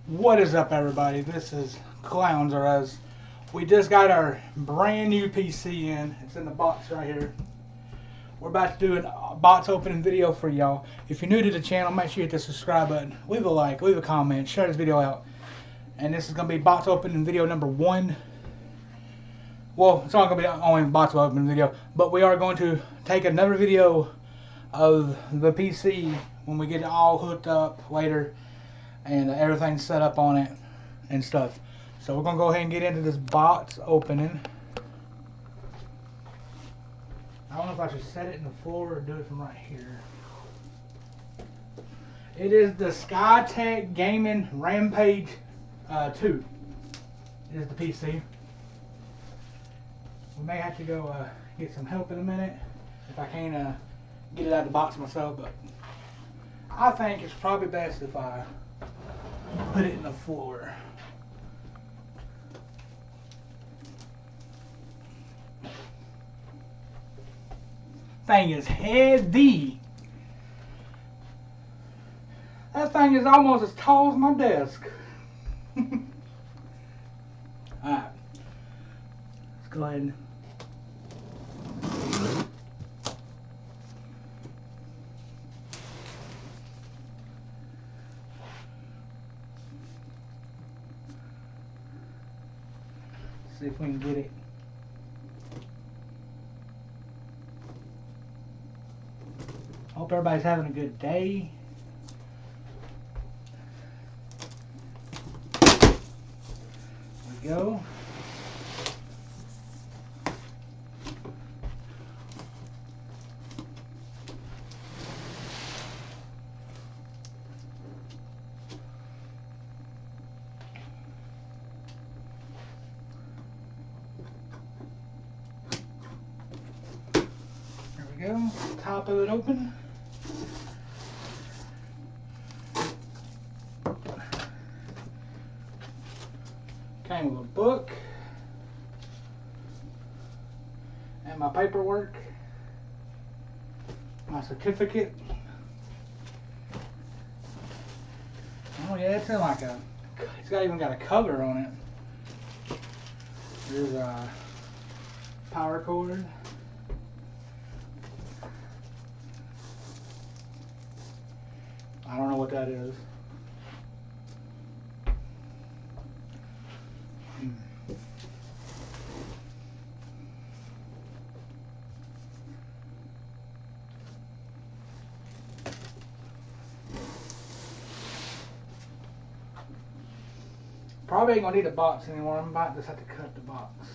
What is up, everybody? This is Clowns or Us. We just got our brand new PC in. It's in the box right here. We're about to do a box opening video for y'all. If you're new to the channel, make sure you hit the subscribe button, leave a like, leave a comment, share this video out. And this is going to be box opening video number 1. Well, it's not going to be the only box opening video, but we are going to take another video of the PC when we get it all hooked up later and everything's set up on it and stuff. So we're gonna go ahead and get into this box opening. I don't know if I should set it in the floor or do it from right here. It is the Skytech Gaming Rampage 2. It is the PC. We may have to go get some help in a minute if I can't get it out of the box myself, but I think it's probably best if I put it in the floor. Thing is heavy. That thing is almost as tall as my desk. Alright. Let's go ahead and see if we can get it. Hope everybody's having a good day. There we go. There we go. Top of it open. Came with a book and my paperwork, my certificate. Oh yeah, it's in like a, it's even got a cover on it. There's a power cord. I don't know what that is. Probably ain't gonna need a box anymore. I might just have to cut the box.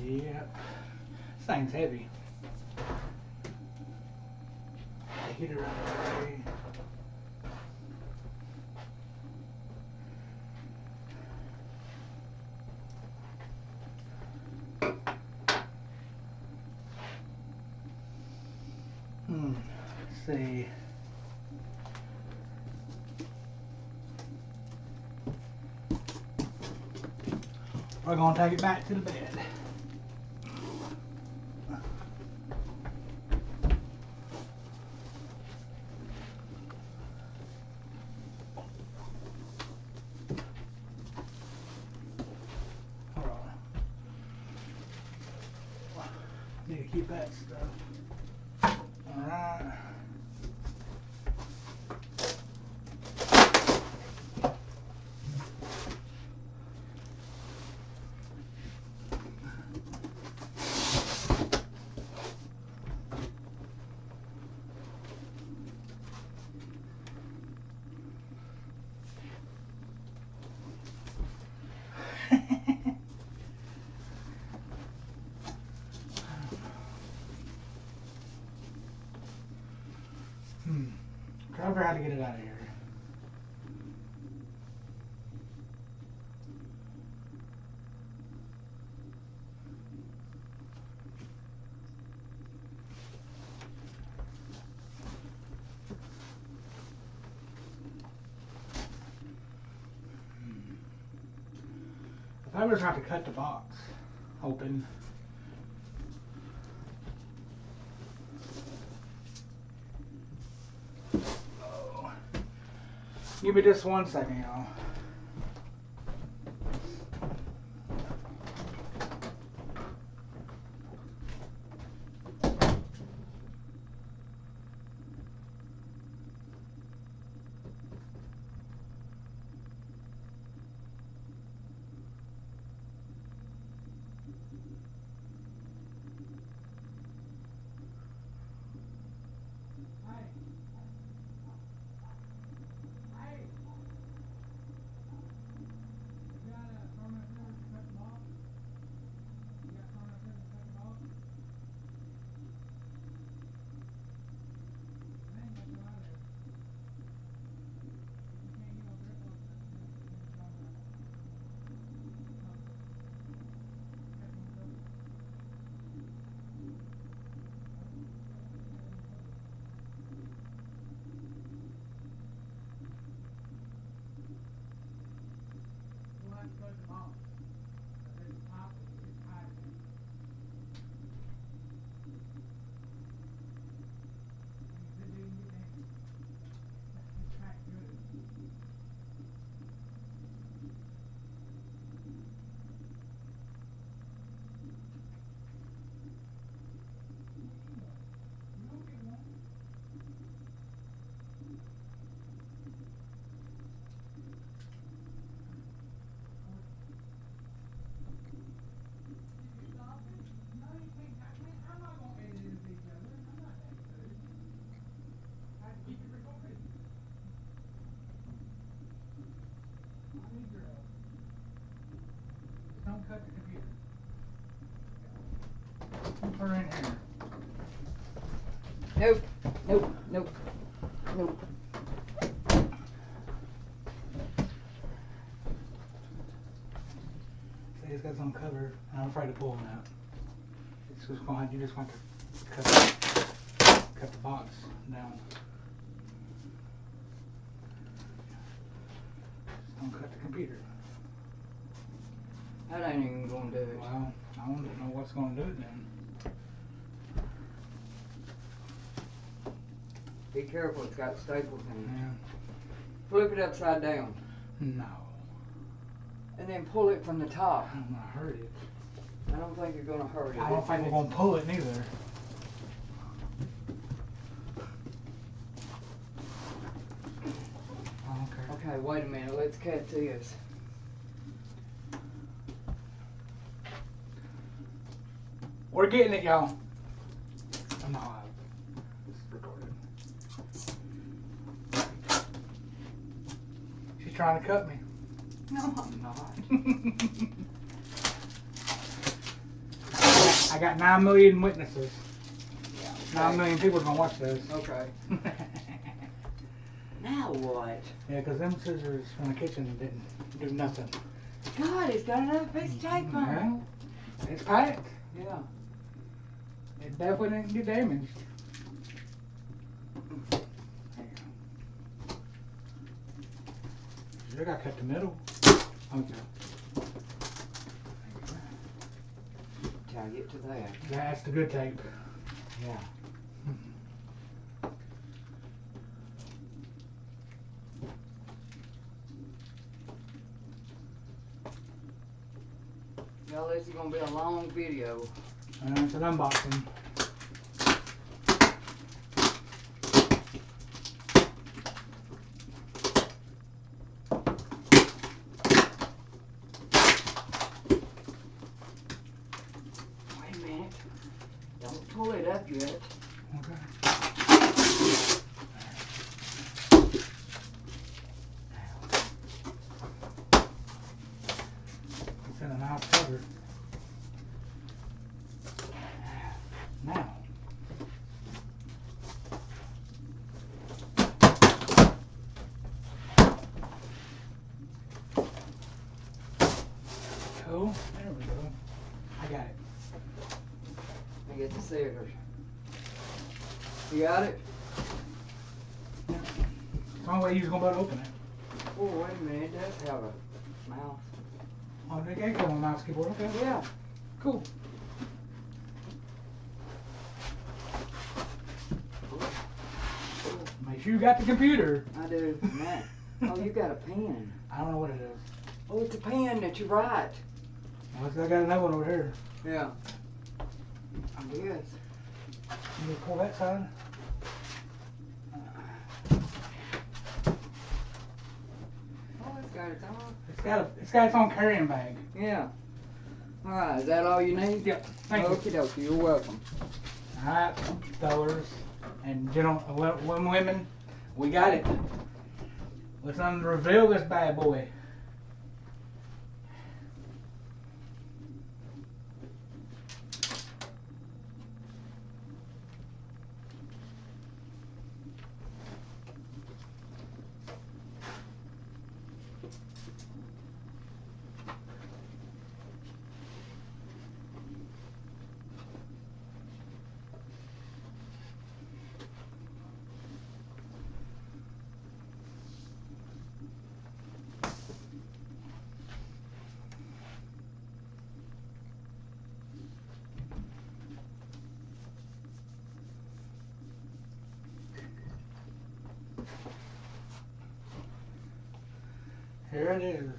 Yep. This thing's heavy. Get it out of the way. Let's see. We're gonna take it back to the bed. Need to keep that stuff. Alright. Try to figure out how to get it out of here. we're just going to have to cut the box open. Oh. Give me just 1 second, y'all. Don't cut the computer. Put her in here. Nope, nope, nope, nope. See, it's got some cover, and I'm afraid to pull them out. It's just going. You just want to cut the box down. Just don't cut the computer. That ain't even gonna do it. Well, I don't know what's going to do it then. Be careful, it's got staples in it. Yeah. Flip it upside down. No. And then pull it from the top. I'm going to hurt it. I don't think you're gonna hurt it. I don't think we're going to pull it neither. I don't care. Okay, wait a minute, let's cut this. We're getting it, y'all. I'm not live. It's recorded. She's trying to cut me. No, I'm not. I got 9 million witnesses. Yeah, okay. 9 million people are going to watch this. Okay. Now what? Yeah, because them scissors from the kitchen didn't do nothing. God, it's got another piece of tape on Yeah. It's packed. it. Yeah. It definitely didn't get damaged. I got to cut the middle. Okay. Tag it to that. That's the good tape. Yeah. Y'all, this is gonna be a long video. It's an unboxing. Wait a minute. Don't pull it up yet. Okay. It's in a nice cover. Now. Cool. There we go. I got it. Let me get the scissors. You got it? The only way you're going to be able to open it. Oh, wait a minute. It does have a mouth. Oh, they can go on mouse keyboard. Okay. Yeah. Cool. Make sure you got the computer. I do. Matt. Oh, you got a pen. I don't know what it is. Oh, it's a pen that you write. Well, I got another one over here. Yeah. I guess. You pull that side. Oh, it's got its own. It's got its own carrying bag. Yeah. All right. Is that all you need? Yep. Thank you. Okie dokie. You're welcome. All right, fellas and women, we got it. Let's unreveal this bad boy. Here it is.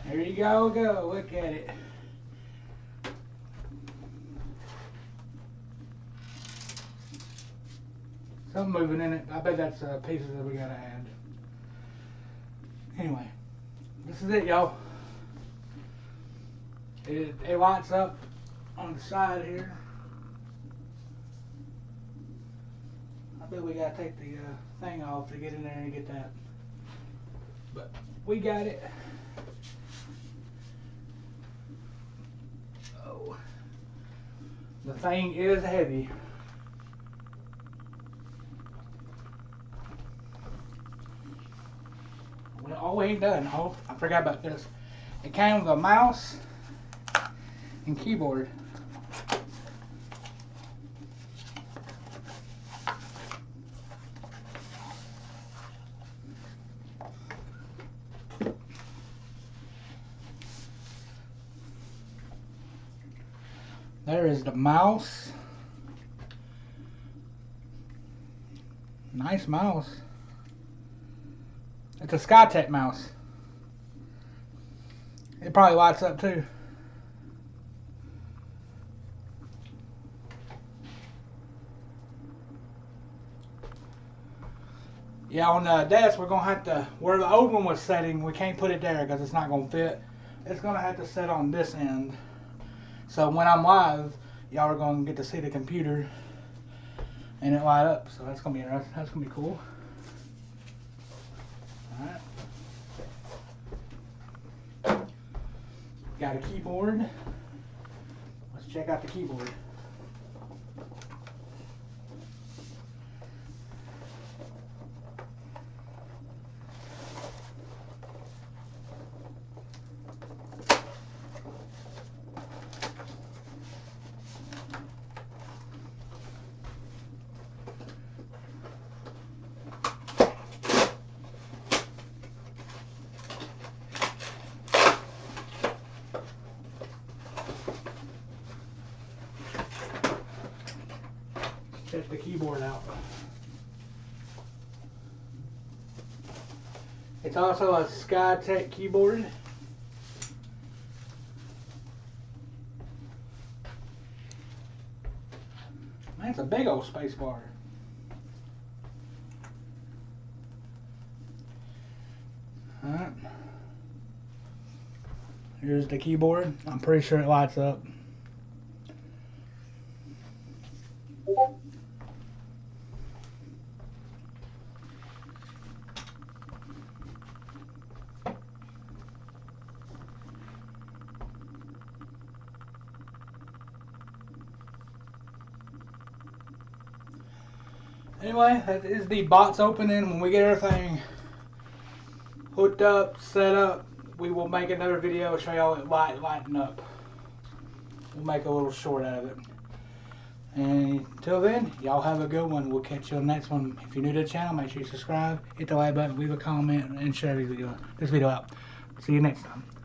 There you go, look at it. Something moving in it. I bet that's pieces that we gotta add. Anyway, this is it, y'all. It lights up on the side here. I bet we gotta take the thing off to get in there and get that. But we got it. Oh, the thing is heavy. Oh, we ain't done. Oh, I forgot about this. It came with a mouse and keyboard. There is the mouse. Nice mouse. It's a SkyTech mouse. It probably lights up too. Yeah, on the desk we're gonna have to, where the old one was setting, we can't put it there because it's not gonna fit. It's gonna have to set on this end. So when I'm live, y'all are gonna get to see the computer and it light up. So that's gonna be interesting. That's gonna be cool. Alright. Got a keyboard. Let's check out the keyboard. Check the keyboard out. It's also a SkyTech keyboard. Man, it's a big old space bar. Alright. Here's the keyboard. I'm pretty sure it lights up. Anyway, that is the box opening. When we get everything hooked up, set up, we will make another video show y'all it lighting up. We'll make a little short out of it. And until then, y'all have a good one. We'll catch you on the next one. If you're new to the channel, make sure you subscribe, hit the like button, leave a comment, and share this video out. See you next time.